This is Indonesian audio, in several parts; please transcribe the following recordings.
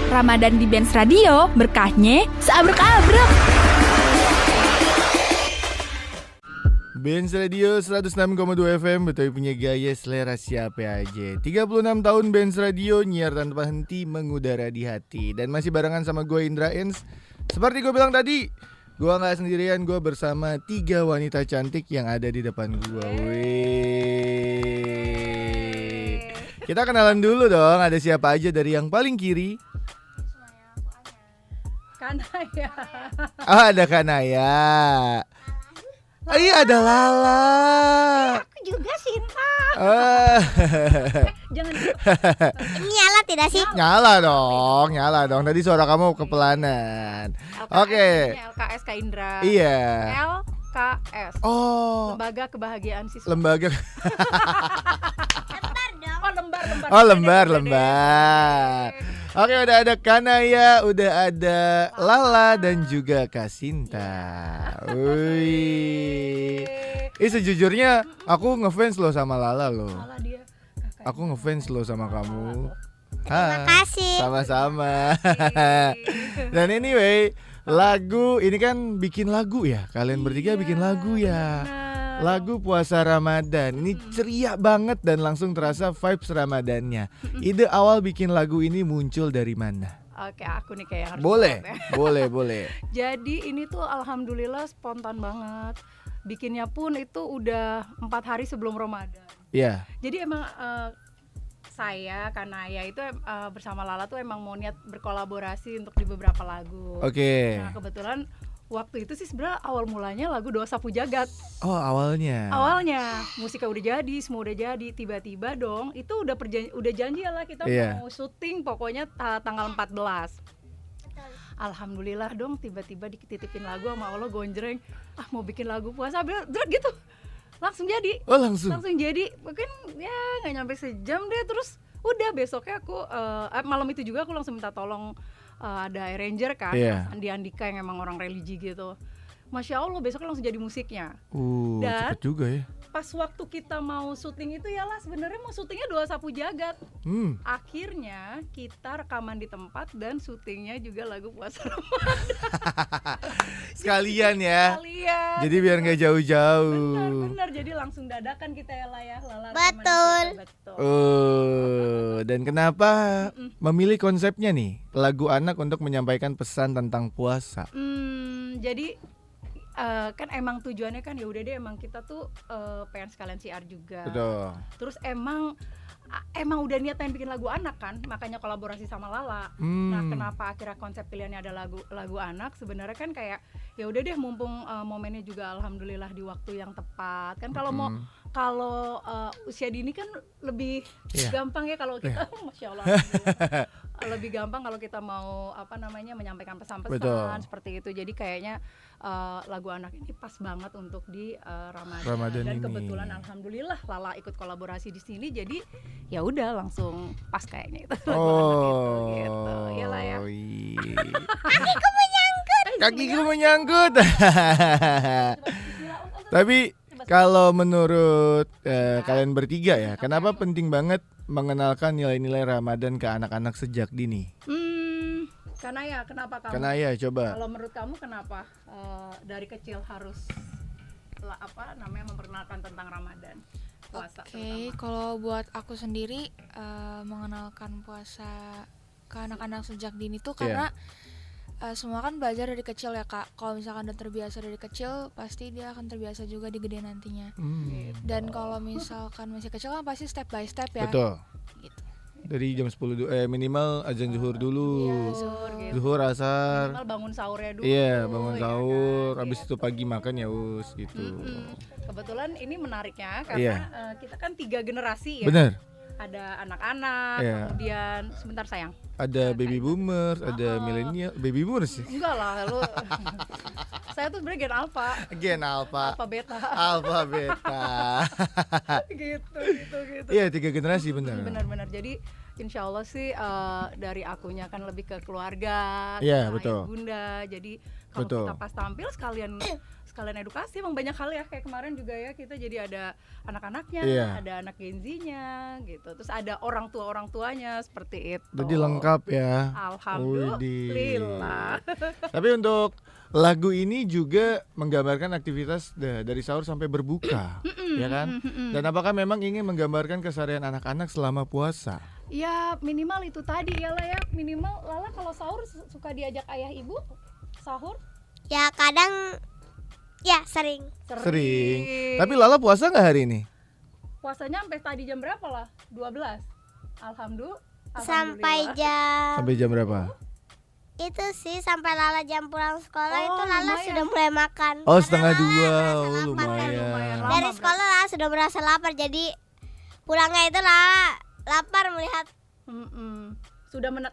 Ramadan di Benz Radio, berkahnya seabrek-abrek. Benz Radio 106,2 FM, betul punya gaya selera siapa aja. 36 tahun Benz Radio, nyiar tanpa henti, mengudara di hati. Dan masih barengan sama gue Indra Ens. Seperti gue bilang tadi, gue gak sendirian, gue bersama 3 wanita cantik yang ada di depan gue. Wih. Kita kenalan dulu dong, ada siapa aja dari yang paling kiri? Kanaya. Oh, ada Kanaya. Iya, ada Lala. Aku juga Sinta. Jangan. Nyala tidak sih? Nyala dong. Tadi suara kamu kepelanan. Oke. LKS Kak Indra. Iya. LKS. Oh. Lembaga Kebahagiaan Siswa. Lembaga. Lembar. Oh, lembar. Oke, udah ada Kanaya, udah ada Lala dan juga Kak Sinta. Wih. Sejujurnya aku ngefans lo sama Lala lo. Salah dia. Aku ngefans lo sama kamu. Terima kasih. Sama-sama. Dan anyway, lagu ini kan bikin lagu ya. Kalian bertiga bikin lagu ya. Lagu puasa Ramadan. Ini ceria banget dan langsung terasa vibes Ramadannya. Ide awal bikin lagu ini muncul dari mana? Oke, aku nih kayak harus Boleh, jawab ya. boleh. Jadi ini tuh alhamdulillah spontan banget. Bikinnya pun itu udah 4 hari sebelum Ramadan. Iya. Jadi emang saya, Kanaya itu bersama Lala tuh emang mau niat berkolaborasi untuk di beberapa lagu. Oke. Nah kebetulan waktu itu sih sebenarnya awal mulanya lagu Doa Sapu Jagat. Oh, awalnya Musiknya udah jadi, semua udah jadi. Tiba-tiba dong itu udah janji lah kita mau syuting pokoknya tanggal 14. Alhamdulillah dong tiba-tiba dititipin lagu sama Allah gonjreng. Mau bikin lagu puasa gitu. Langsung jadi. Oh, langsung jadi. Mungkin ya nggak nyampe sejam deh, terus udah besoknya aku malam itu juga aku langsung minta tolong ada arranger kan, Andi Andika yang emang orang religi gitu. Masya Allah besoknya langsung jadi musiknya. Dan cepet juga ya. Pas waktu kita mau syuting itu ya lah sebenarnya mau syutingnya Doa Sapu Jagat. Akhirnya kita rekaman di tempat dan syutingnya juga lagu puasa Ramadan. Sekalian ya. Sekalian. Jadi biar nggak jauh-jauh. Benar. Jadi langsung dadakan kita ya lah ya. Lala Betul. Dan kenapa memilih konsepnya nih lagu anak untuk menyampaikan pesan tentang puasa? Jadi kan emang tujuannya kan ya udah deh emang kita tuh pengen sekalian siar juga. Betul. Terus emang udah niat pengen bikin lagu anak kan, makanya kolaborasi sama Lala. Nah kenapa akhirnya konsep pilihannya ada lagu anak? Sebenarnya kan kayak ya udah deh mumpung momennya juga alhamdulillah di waktu yang tepat kan. Kalau usia dini kan lebih gampang ya kalau kita Masya Allah lebih gampang kalau kita mau menyampaikan pesan-pesan seperti itu. Jadi kayaknya lagu anak ini pas banget untuk di Ramadan dan kebetulan alhamdulillah Lala ikut kolaborasi di sini, jadi ya udah langsung pas kayaknya itu lagu anak itu gitu. Iyalah ya. Kakiku menyangkut. Tapi kalau menurut kalian bertiga ya, kenapa penting banget mengenalkan nilai-nilai Ramadan ke anak-anak sejak dini? Kanaya, kenapa kamu? Kanaya, coba. Kalau menurut kamu kenapa dari kecil harus memperkenalkan tentang Ramadan? Puasa. Oke, kalau buat aku sendiri mengenalkan puasa ke anak-anak sejak dini tuh karena semua kan belajar dari kecil ya Kak. Kalau misalkan udah terbiasa dari kecil, pasti dia akan terbiasa juga di gede nantinya. Dan kalau misalkan masih kecil kan pasti step by step ya. Betul. Gitu. Dari jam 10 minimal azan zuhur dulu. Zuhur, asar. Minimal bangun sahurnya dulu. Iya, bangun sahur. Ya kan? Habis itu pagi makan ya gitu. Kebetulan ini menariknya karena kita kan 3 generasi ya. Bener. Ada anak-anak, kemudian sebentar sayang. Ada baby boomers, ada milenial, baby boomers sih. Enggak lah, lu. Saya tuh sebenarnya gen alpha. Alpha beta. gitu. Iya, 3 generasi benar. Benar-benar. Jadi Insya Allah sih dari akunya kan lebih ke keluarga, Iya, ke betul. ayah bunda. Jadi kalau Betul. kita pas tampil sekalian edukasi, emang banyak hal ya, kayak kemarin juga ya kita jadi ada anak-anaknya, Iya. ada anak Gen Z-nya gitu, terus ada orang tuanya seperti itu. Jadi lengkap ya. Alhamdulillah. Tapi untuk lagu ini juga menggambarkan aktivitas dari sahur sampai berbuka, ya kan? Dan apakah memang ingin menggambarkan keseharian anak-anak selama puasa? Ya minimal itu tadi ya lah ya, minimal Lala kalau sahur suka diajak ayah ibu sahur? Ya kadang ya sering. Sering. Tapi Lala puasa nggak hari ini? Puasanya sampai tadi jam berapa lah? 12. Alhamdulillah. Sampai jam Sampai jam berapa? itu sih sampai Lala jam pulang sekolah Oh, itu Lala lumayan. sudah mulai makan. Oh, Karena 1:30. Lala Oh, merasa lapar. lumayan. Lama Dari sekolah Lala sudah merasa lapar, jadi pulangnya itu Lala lapar melihat.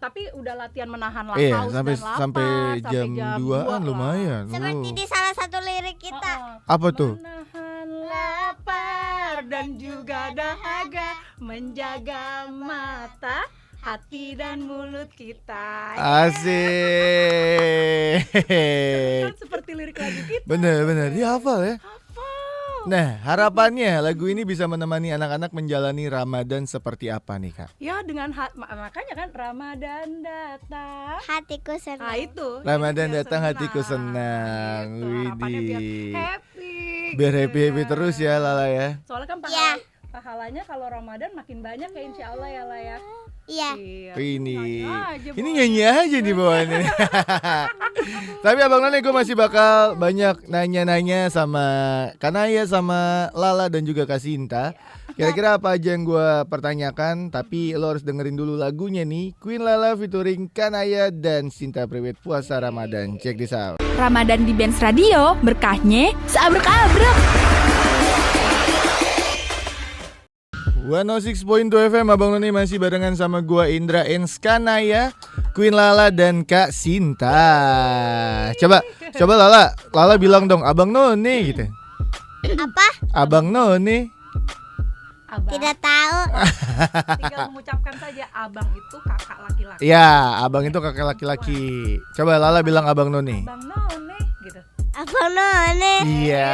Tapi udah latihan menahan Iya, haus sampai dan lapar sampai jam 2-an lah. lumayan. Seperti di salah satu lirik kita. Apa tuh? Menahan lapar dan juga dahaga, menjaga mata, hati dan mulut kita. Asik. Kan seperti lirik lagu kita. Bener, dia hafal ya. Hafal. Nah, harapannya lagu ini bisa menemani anak-anak menjalani Ramadan seperti apa nih, Kak? Ya dengan makanya kan Ramadan datang. Hatiku senang. Nah itu. Ramadan jadi biar datang, hatiku senang. Gitu. Harapannya biar Widih. happy. Biar gitu happy kan. terus ya Lala ya. Soalnya kan Ya. pahalanya kalau Ramadan makin banyak ya insya Allah ya lah ya. Iya. Iya. Ini Nyanyi aja, ini Boy. nyanyi aja nih bawaannya. Tapi Abang None gue masih bakal banyak nanya-nanya sama Kanaya, sama Lala dan juga Kak Sinta. Kira-kira apa aja yang gue pertanyakan, tapi lo harus dengerin dulu lagunya nih. Queen Lala featuring Kanaya dan Sinta Priwet Puasa Ramadan. Check this out. Ramadan di Benz Radio, berkahnya seabrek-abrek. 106.2 FM, Abang None masih barengan sama gua Indra Enskanaya, Queen Lala dan Kak Sinta. Coba Lala bilang dong Abang None gitu. Apa? Abang None. Abang. Tidak tahu. Tinggal mengucapkan saja abang itu kakak laki-laki. Ya, abang itu kakak laki-laki. Coba Lala bilang Abang None. Bang None gitu. Abang None. Iya.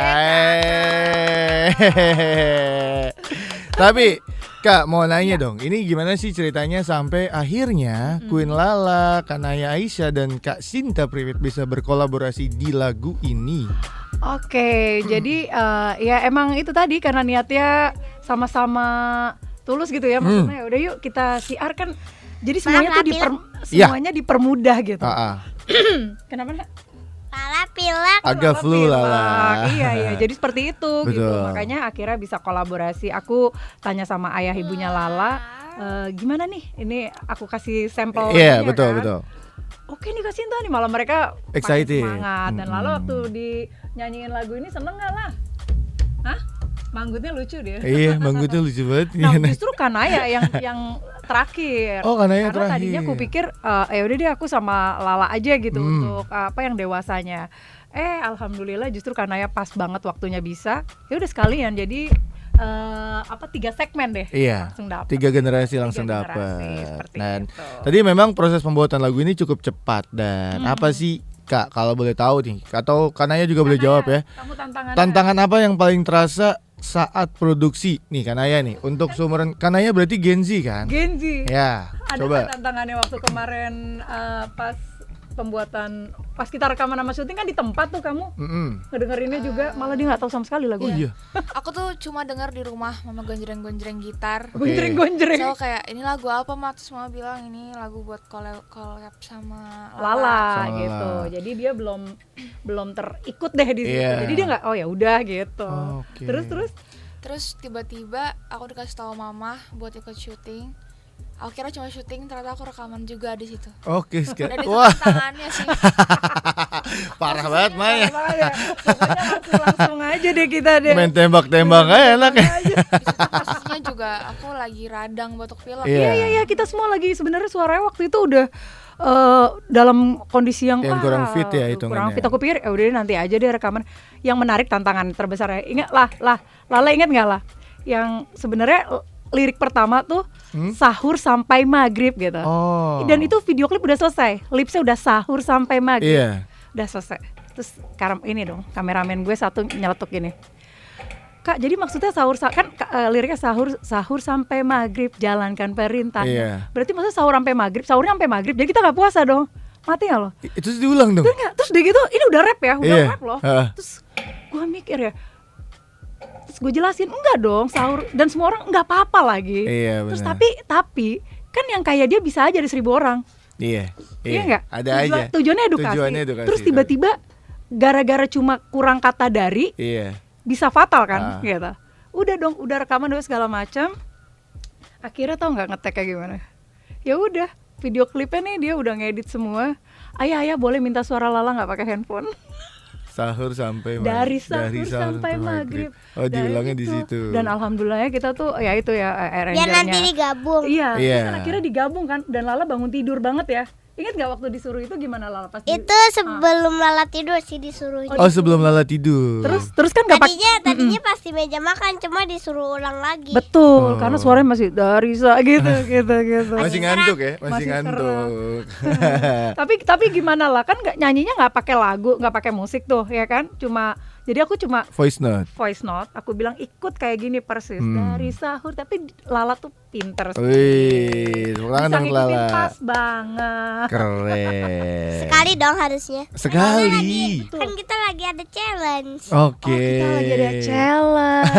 Tapi Kak mau nanya dong, ini gimana sih ceritanya sampai akhirnya Queen Lala, Kanaya Aisyah dan Kak Sinta Priwet bisa berkolaborasi di lagu ini? Oke, jadi ya emang itu tadi karena niatnya sama-sama tulus gitu ya, maksudnya udah yuk kita siarkan. Jadi semuanya tuh semuanya dipermudah gitu. Kenapa? Lala pilek. Agak flu Lala. Iya, jadi seperti itu gitu. Betul. Makanya akhirnya bisa kolaborasi. Aku tanya sama ayah ibunya Lala, gimana nih? Ini aku kasih sampel. Iya, betul. Oke nih Kak Sinta nih, malah mereka Excited. semangat. Dan Lala waktu dinyanyiin lagu ini seneng gak lah? Hah? Manggutnya lucu dia. Iya, manggutnya lucu banget. Nah justru Kanaya yang terakhir. Oh, Kanaya Karena terakhir. tadinya aku pikir ya udah deh aku sama Lala aja gitu untuk apa yang dewasanya. Alhamdulillah justru Kanaya pas banget waktunya bisa. Ya udah sekalian jadi 3 segmen deh. Iya. Langsung dapet. 3 generasi langsung 3 generasi, dapat. seperti Dan itu. tadi memang proses pembuatan lagu ini cukup cepat dan apa sih Kak kalau boleh tahu nih, atau Kanaya juga boleh jawab ya. Kamu tantangannya. Tantangan apa yang paling terasa saat produksi nih Kanaya nih? Untuk seumuran Kanaya berarti Gen Z kan? Gen Z. Ya, Ada coba. nggak tantangannya waktu kemarin pas pembuatan, pas kita rekaman sama syuting kan di tempat tuh kamu ngedengerinnya juga, malah dia nggak tahu sama sekali lagu. Oh iya. Aku tuh cuma dengar di rumah mama gonjreng-gonjreng gitar. Oke. Gonjreng-gonjreng. So kayak ini lagu apa Mak? Terus mama bilang ini lagu buat collab sama Lala Sama gitu. Lala. Jadi dia belum terikut deh di situ. Iya. Jadi dia nggak, oh ya udah gitu. Oke. Terus tiba-tiba aku dikasih tahu mama buat ikut syuting. Aku kira cuma syuting, ternyata aku rekaman juga di situ. Oke, Dan itu wah, tantangannya sih. parah banget Maya. Pokoknya langsung aja deh kita deh. Main tembak-tembak aja enak ya. Di situ posisinya juga aku lagi radang batuk pilek. Iya. Iya, kita semua lagi sebenarnya suaranya waktu itu udah dalam kondisi yang kurang fit ya kurang hitungannya. fit. Aku pikir udah deh, nanti aja deh rekaman. Yang menarik tantangan terbesar ya. Ingat lah, Lala ingat nggak lah? Yang sebenarnya lirik pertama tuh sahur sampai maghrib gitu. Oh. Dan itu video klip udah selesai, lipsnya udah sahur sampai maghrib. Iya. Udah selesai. Terus ini dong, kameramen gue satu nyeletuk gini. Kak, jadi maksudnya liriknya sahur sampai maghrib, jalankan perintah. Iya. Berarti maksudnya sahurnya sampai maghrib, jadi kita nggak puasa dong. Mati nggak lo? Itu diulang dong. Terus dia gitu, ini udah rap ya, udah Iya. rap loh. Terus gue mikir ya, terus gue jelasin enggak dong sahur, dan semua orang nggak apa-apa lagi. Iya, Terus benar. tapi kan yang kayak dia bisa aja ada 1.000 orang. Iya. Iya nggak? Ada aja. Tujuannya edukasi. Terus tiba-tiba gara-gara cuma kurang kata dari Iya. bisa fatal kan gitu. Udah dong, udah rekaman udah segala macam. Akhirnya tau nggak ngetek kayak gimana? Ya udah, video klipnya nih dia udah ngedit semua. Ayah boleh minta suara Lala nggak pakai handphone? Sahur sampai Dari sahur sampai maghrib. Oh, diulangnya di situ. Dan alhamdulillahnya kita tuh ya itu ya Biar arrangernya. nanti digabung. Iya, Iya. terus kan akhirnya digabung kan. Dan Lala bangun tidur banget ya. Ingat nggak waktu disuruh itu gimana Lala pas Itu sebelum Lala tidur sih disuruhnya. Oh, sebelum Lala tidur. Terus kan nggak pakai. Tadinya pasti meja makan, cuma disuruh ulang lagi. Betul, karena suaranya masih dari gitu. Masih ngantuk ya? Masih Masih ngantuk. Tapi gimana lah, kan nyanyinya nggak pakai lagu, nggak pakai musik tuh ya kan, jadi aku cuma Voice note. aku bilang ikut kayak gini persis dari sahur, tapi Lala tuh pinter sih. Wih, ulangan Bisa dong ngikutin Lala. pas banget. Keren. Sekali dong harusnya. Sekali. Kan kita lagi ada challenge. Oke. Oh, kita lagi ada challenge.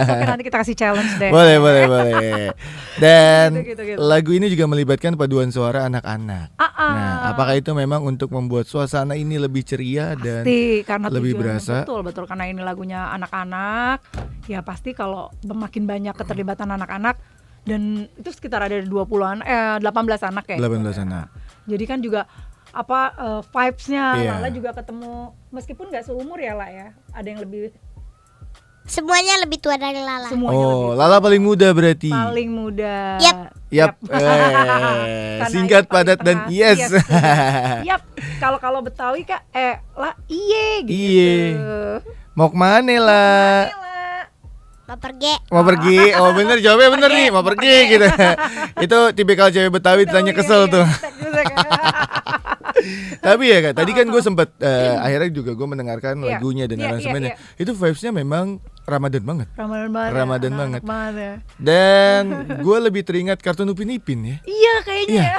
Oke, nanti kita kasih challenge deh. Boleh. Dan Gitu. lagu ini juga melibatkan paduan suara anak-anak. Nah, Ah. apakah itu memang untuk membuat suasana ini lebih ceria dan Pasti, karena lebih tujuannya- berasa? betul karena ini lagunya anak-anak, ya pasti kalau makin banyak keterlibatan anak-anak, dan itu sekitar ada 18 anak ya. 18 anak. Jadi kan juga vibes-nya Iya. Lala juga ketemu, meskipun nggak seumur ya lah ya, ada yang lebih, Semuanya lebih tua dari Lala. semuanya Oh, lebih Lala paling muda berarti. paling muda. Yap. Karena Singkat, yang paling padat dan perhatian. yes. Yap. Kalau Betawi Kak, lah iye gitu. Iye. Mau kemana lah? Mau pergi. Mau pergi? Oh bener, jawabnya bener nih, mau pergi gitu. Itu tipikal cewek Betawi ditanya kesel tuh. Tapi ya Kak, tadi kan gue sempet akhirnya juga gue mendengarkan Iya. lagunya dan Iya, aransemennya. iya. Itu vibes-nya memang Ramadan banget. Ramadan banget. ya. Dan gue lebih teringat kartun Upin Ipin ya. Iya kayaknya Iya. ya.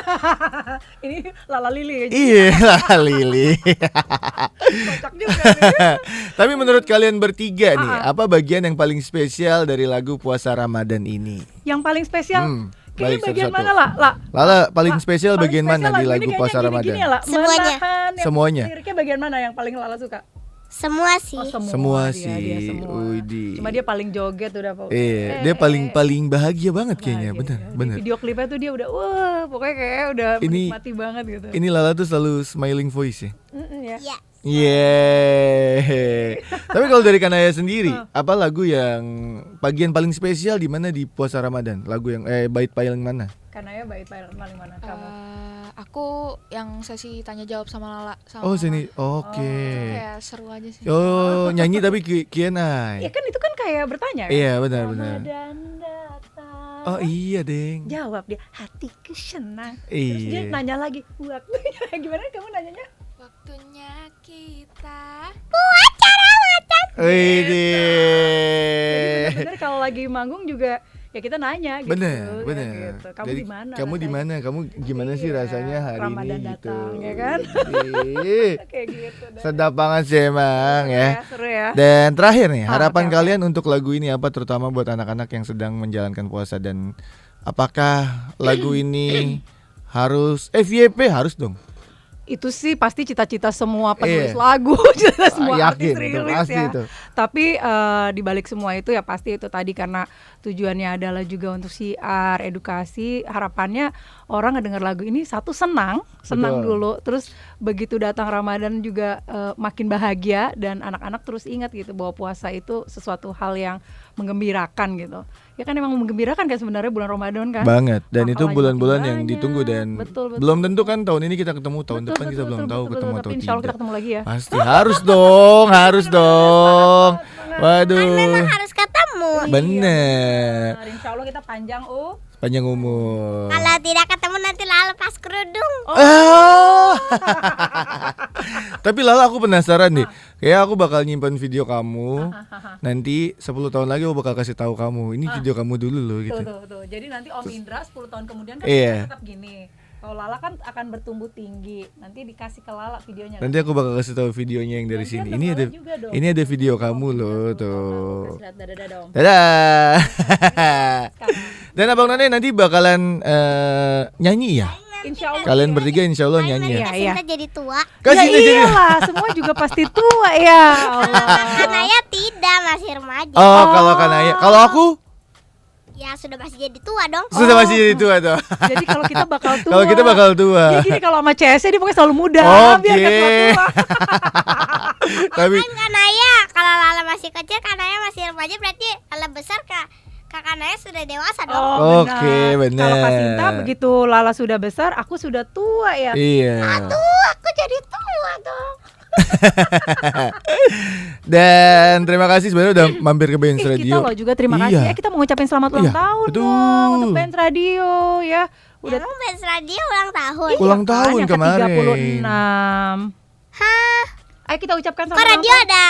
Ini Lala Lili ya. Iya lah Lili. Kocak juga nih. Tapi menurut kalian bertiga nih, apa bagian yang paling spesial dari lagu Puasa Ramadan ini? Yang paling spesial kayaknya baik, bagian satu-satu. mana lah? Lala paling Lah, spesial paling bagian mana spesial di lagu lagu ini Puasa kayaknya Ramadan? gini-gini ya, lah. Semuanya. Menahan yang Semuanya. Liriknya bagian mana yang paling Lala suka? Semua sih. Oh, Semua dia sih. semua. Widih. Cuma dia paling joget udah Pak. Dia paling bahagia banget kayaknya, bahagia. bener. Di video klipnya tuh dia udah pokoknya kayak udah Ini- menikmati banget gitu. Ini Lala tuh selalu smiling voice ya. Ya. Iya. Yeay. Tapi kalau dari Kanaya sendiri, apa lagu yang bagian paling spesial di mana di puasa Ramadan? Lagu yang bait paling mana? Karena ya bait paling mana kamu? Aku yang sesi tanya jawab sama Lala sama Oh, Mama. sini. Oke. Kayak seru aja sih. Oh, nyanyi tapi kian Ya kan itu kan kayak bertanya kan? Iya, benar. Ramadan datang. Oh iya, Deng. Jawab dia, hatiku senang. Terus dia Iya. nanya lagi, waktunya gimana kamu nanyanya? Waktunya kita Widih. Jadi bener-bener kalau lagi manggung juga ya kita nanya gitu. Bener. Ya, gitu. Kamu Jadi, di mana? Kamu di mana? Kamu gimana sih Iya, rasanya hari Ramadan ini datang, gitu? ya kan? Widih. Kayak gitu. dah. Sedap banget sih emang ya. Seru ya. Dan terakhir nih, harapan oke. kalian untuk lagu ini apa, terutama buat anak-anak yang sedang menjalankan puasa, dan apakah lagu ini harus FYP harus dong? Itu sih pasti cita-cita semua penulis Iya. lagu, cita semua Yakin, artis itu rilis pasti ya. itu. Tapi di balik semua itu ya pasti itu tadi, karena tujuannya adalah juga untuk siar, edukasi. Harapannya orang ngedenger lagu ini satu senang Betul. dulu, terus begitu datang Ramadan juga makin bahagia, dan anak-anak terus ingat gitu bahwa puasa itu sesuatu hal yang menggembirakan gitu. Ya kan emang menggembirakan kan sebenarnya bulan Ramadan kan. Banget. Dan itu Apalagi bulan-bulan makin yang banyak. ditunggu, dan Betul. belum tentu kan tahun ini kita ketemu, tahun Betul, depan kita betul, belum betul, tahu betul, ketemu betul. atau Tapi insya Allah kita tidak. ketemu lagi ya. Pasti harus dong, harus dong. Waduh. Kan memang harus ketemu. Bener. Insya Allah kita panjang Panjang umur. Kalau tidak ketemu nanti Lala lepas kerudung. Tapi Lala aku penasaran nih. Kayak aku bakal nyimpan video kamu. Nanti 10 tahun lagi aku bakal kasih tahu kamu. Ini video kamu dulu loh gitu. Tuh. Jadi nanti Om Indra 10 tahun kemudian kan Iya. tetap gini. Kalau Lala kan akan bertumbuh tinggi. Nanti dikasih ke Lala videonya. Nanti aku bakal kasih tahu videonya yang dari Gantian sini. dong, Ini Lala ada juga dong. ini ada video kamu loh tuh. Kasih lihat dadah dong. Dadah. Dan Abang None nanti bakalan nyanyi ya? Insya Allah. Kalian bertiga insya Allah nyanyi ya? Kasih Iya. kita jadi tua. Kasih Ya aja jadi. iyalah, semua juga pasti tua ya. Kanaya tidak, masih remaja. Oh, kalau Kanaya. Kalau aku Ya sudah masih jadi tua dong. sudah masih jadi tua tuh. Jadi kalau kita bakal tua. Kalau kita bakal tua. Ya gini kalau sama CS dia pokoknya selalu muda. Oke. Biar gak tua-tua. Tapi Kan Kanaya, kalau Lala masih kecil, Kanaya masih remaja, berarti Lala besar Kakak Naya sudah dewasa dong. Oh, Oke, benar. Kalau Kak Sinta begitu Lala sudah besar, aku sudah tua ya. iya. Aku jadi tua dong. Dan terima kasih sebenarnya udah mampir ke Benz Kita Radio. loh juga terima kasih. Iya. Kita mau ngucapin selamat ulang Iya, tahun betul. dong untuk Benz Radio ya. Udah Emang Benz Radio ulang tahun. Ulang kan, tahun yang kemarin. ke-36. Hah? Ayo kita ucapkan Kok selamat ulang radio tahun. ada?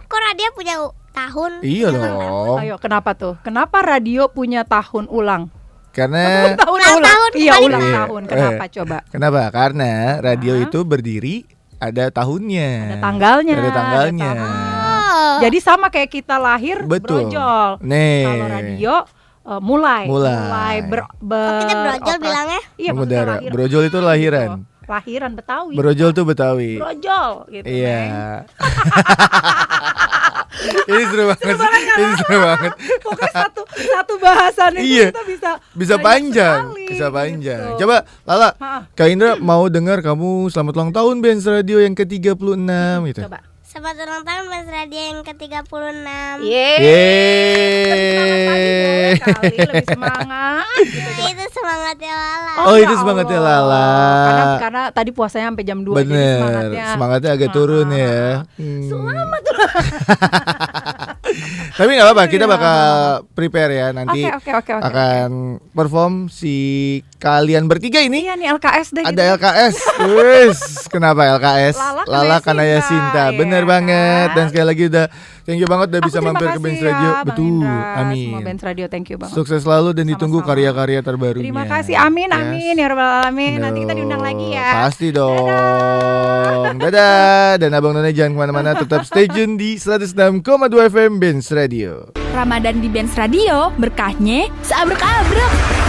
Kok radio punya tahun? Iya dong. Ayo, kenapa tuh? Kenapa radio punya tahun ulang? Karena Tahun Ulang ulang. tahun, Iya, kembali ulang Iya. tahun. Kenapa coba? Kenapa? Karena radio itu berdiri ada tahunnya. Ada tanggalnya. Ada tanggalnya. ada tahunnya. Oh. Jadi sama kayak kita lahir Betul. brojol. Nih. Kalau radio mulai Kita brojol bilangnya. Iya, maksudnya Mengudara. lahir. Brojol itu lahiran. Gitu. Lahiran Betawi. Brojol tuh Betawi. Brojol gitu. Neng. Iya. Ini seru banget. Ini seru banget. Pokoknya satu bahasan itu Iya. kita bisa Bisa banyak panjang, sekali, bisa panjang. gitu. Coba Lala, Ha-ha. Kak Indra mau dengar kamu selamat ulang tahun Benz Radio yang ke-36 gitu. Coba. Selamat ulang tahun Benz Radio yang ke-36. Yeay. Kali lebih semangat gitu. Itu semangatnya Lala. Oh, ya itu semangatnya Allah. Lala. Karena tadi puasanya sampai jam 2 jadi Bener, semangatnya. semangatnya agak turun ya. Selamat Tapi nggak apa-apa, kita bakal prepare ya nanti. Oke. Akan perform si kalian bertiga ini. Iya nih LKS deh Ada gitu. LKS. Wis, kenapa LKS? Lala Kanaya Sinta, Sinta. Bener iya banget. kan? Dan sekali lagi udah thank you banget udah Aku bisa terima mampir ke kasih Benz ya, Radio. Bang Betul. Indra. Semua Amin. Benz Radio thank you banget. Sukses selalu dan ditunggu Sama-sama. karya-karya terbarunya. Terima kasih. Amin Yes. ya rabbal alamin. Nanti kita diundang lagi ya. Pasti dong. Dadah. Dan Abang None jangan kemana-mana, tetap stay tune di 106,2 FM Benz Radio. Ramadan di Benz Radio, berkahnya seabrek-abrek.